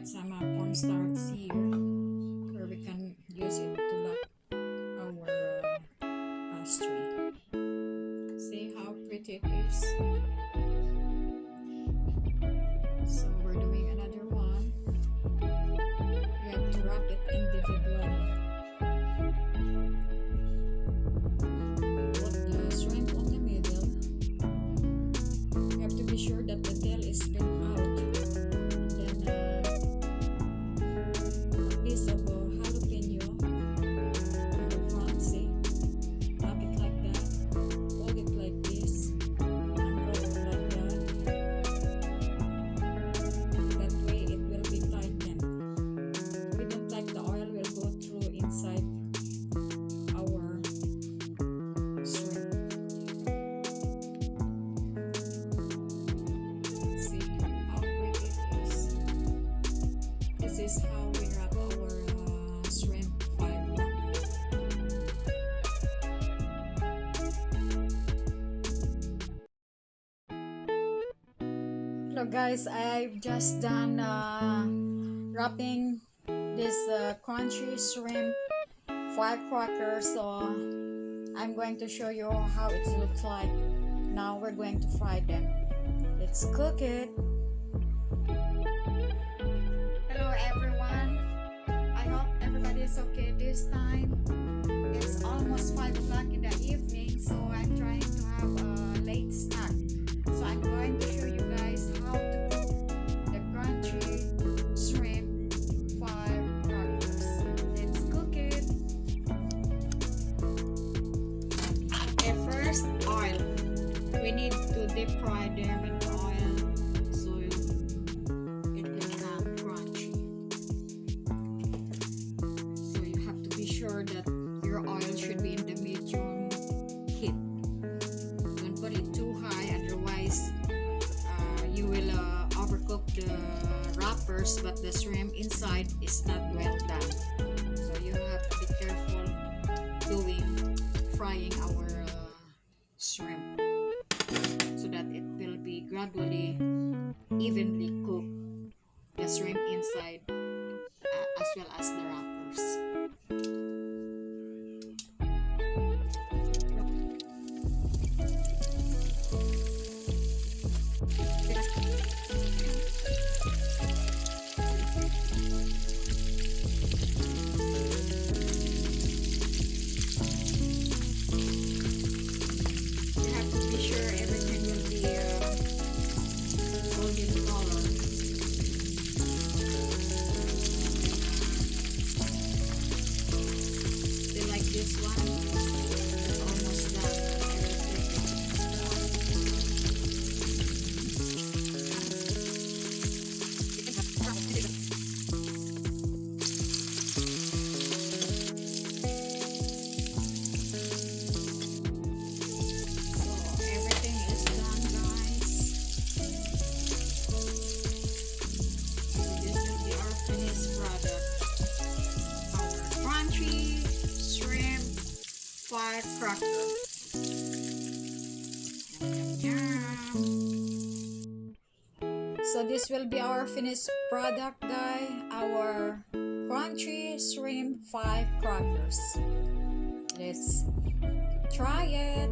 some cornstarch here where we can use it to lock our pastry. See how pretty it is? So we're doing another one. We have to wrap it individually. Put the shrimp on the middle. You have to be sure that the tail is bent out. Then a piece of jalapeno on the front, see? Wrap it like that. Hold it like this. Unroll it like that. That way it will be tightened. We don't like the oil will go through inside our shrimp. See how pretty it is. This is how we wrap our shrimp firecrackers. Hello guys, I've just done wrapping this crunchy shrimp firecracker, so I'm going to show you how it looks like. Now we're going to fry them. Let's cook it. Hello everyone, I hope everybody is okay this time. It's almost 5 o'clock in the evening, so I'm trying to have a late snack. So I'm going to show you guys how to cook the crunchy shrimp firecrackers. Let's cook it. Okay, first oil. We need to deep fry them in oil so it will become crunchy. So you have to be sure that your oil should be in the medium heat. Don't put it too high, otherwise you will overcook the wrappers, but the shrimp inside is not well done. So you have to be careful doing frying our shrimp so that it will be gradually evenly cooked, the shrimp inside as well as the wrappers. You have to be sure everything will be golden color. They like this one. It's almost done. Everything is done, guys. So this will be our finished product. Our crunchy shrimp firecracker. Yum. So this will be our finished product, guys. Our crunchy shrimp firecrackers. Let's try it.